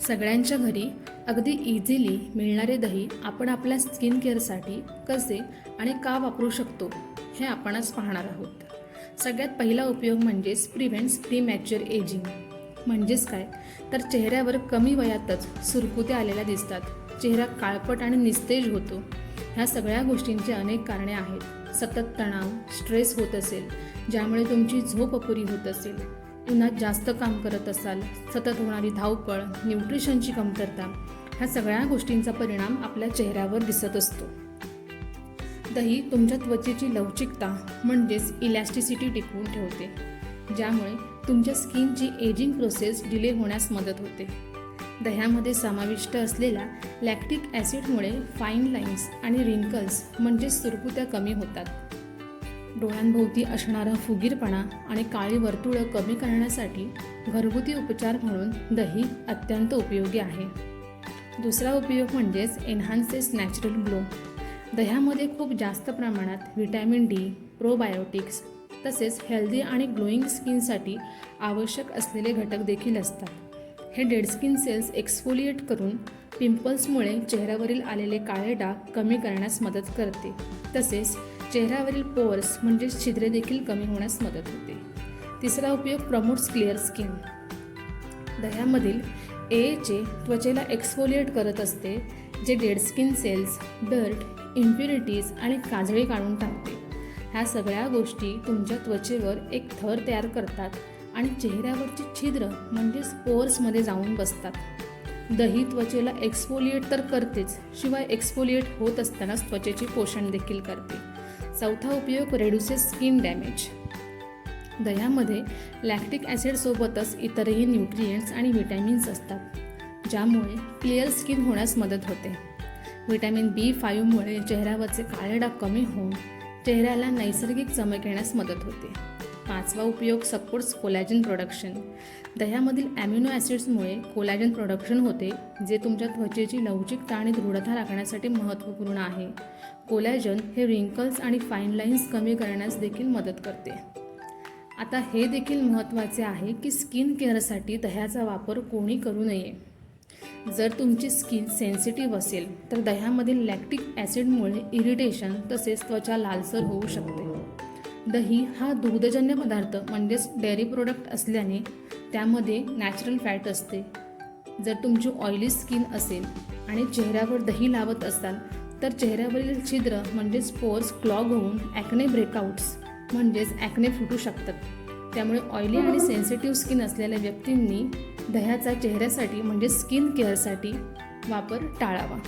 सगळ्यांच्या घरी अगदी इझिली मिळणारे दही आपण आपल्या स्किन केअरसाठी कसे आणि का वापरू शकतो हे आपण आज पाहणार आहोत। सगळ्यात पहिला उपयोग म्हणजेच प्रिव्हेंट्स प्रीमॅच्युअर एजिंग। म्हणजेच काय तर चेहऱ्यावर कमी वयातच सुरकुत्या आलेल्या दिसतात, चेहरा काळपट आणि निस्तेज होतो। ह्या सगळ्या गोष्टींची अनेक कारणे आहेत। सतत तणाव, स्ट्रेस होत असेल ज्यामुळे तुमची झोप अपुरी होत असेल, उन्हात जास्त काम करत असाल, सतत होणारी धावपळ, न्यूट्रिशनची कमतरता, ह्या सगळ्या गोष्टींचा परिणाम आपल्या चेहऱ्यावर दिसत असतो। दही तुमच्या त्वचेची लवचिकता म्हणजेच इलॅस्टिसिटी टिकवून ठेवते, ज्यामुळे तुमच्या स्किनची एजिंग प्रोसेस डिले होण्यास मदत होते। दह्यामध्ये समाविष्ट असलेल्या लॅक्टिक ॲसिडमुळे फाईन लाईन्स आणि रिंकल्स म्हणजेच सुरकुत्या कमी होतात। डोळ्यांभोवती असणारा फुगीरपणा आणि काळी वर्तुळं कमी करण्यासाठी घरगुती उपचार म्हणून दही अत्यंत उपयोगी आहे। दुसरा उपयोग म्हणजेच एन्हान्सेस नॅचरल ग्लो। दह्यामध्ये खूप जास्त प्रमाणात व्हिटॅमिन डी, प्रोबायोटिक्स तसेच हेल्दी आणि ग्लोईंग स्किनसाठी आवश्यक असलेले घटक देखील असतात। हे डेड स्किन सेल्स एक्सफोलिएट करून पिंपल्समुळे चेहऱ्यावरील आलेले काळे डाग कमी करण्यास मदत करते। तसेच चेहऱ्यावरील पोअर्स म्हणजेच छिद्रे देखील कमी होण्यास मदत होते। तिसरा उपयोग प्रमोट्स क्लिअर स्किन। दह्यामधील AHA त्वचेला एक्सफोलिएट करत असते, जे dead skin cells, dirt, impurities आणि काजळी काढून टाकते। ह्या सगळ्या गोष्टी तुमच्या त्वचेवर एक थर तयार करतात आणि चेहऱ्यावरची छिद्र म्हणजेच पोअर्समध्ये जाऊन बसतात। दही त्वचेला एक्सफोलिएट तर करतेच, शिवाय एक्सफोलिएट होत असतानाच त्वचेचे पोषण देखील करते। चौथा उपयोग रेड्युसेस स्किन डॅमेज। दह्यामध्ये लॅक्टिक ॲसिडसोबतच इतरही न्यूट्रिएंट्स आणि व्हिटॅमिन्स असतात, ज्यामुळे क्लिअर स्किन होण्यास मदत होते। व्हिटॅमिन B5मुळे चेहऱ्यावरचे काळे डाग कमी होऊन चेहऱ्याला नैसर्गिक चमक येण्यास मदत होते। पाचवा उपयोग supports collagen production. दह्यामधील amino ॲसिड्समुळे collagen production होते, जे तुमच्या त्वचेची लवचिकता आणि दृढता राखण्यासाठी महत्त्वपूर्ण आहे। कोलॅजन हे रिंकल्स आणि फाईन लाईन्स कमी करण्यास देखील मदत करते। आता हे देखील महत्त्वाचे आहे की स्किन केअरसाठी दह्याचा वापर कोणी करू नये। जर तुमची स्किन सेन्सिटिव्ह असेल तर दह्यामधील लॅक्टिक ॲसिडमुळे इरिटेशन तसेच त्वचा लालसर होऊ शकते। दही हा दुग्धजन्य पदार्थ म्हणजेच डेअरी प्रोडक्ट असल्याने त्यामध्ये नॅचरल फॅट असते। जर तुमची ऑइली स्किन असेल आणि चेहऱ्यावर दही लावत असाल तर चेहऱ्यावरील छिद्र म्हणजेच पोअर्स क्लॉग होऊन ॲक्ने ब्रेकआउट्स म्हणजेच ॲक्ने फुटू शकतात। त्यामुळे ऑइली आणि सेन्सिटिव्ह स्किन असलेल्या व्यक्तींनी दह्याचा चेहऱ्यासाठी म्हणजे स्किन केअरसाठी वापर टाळावा।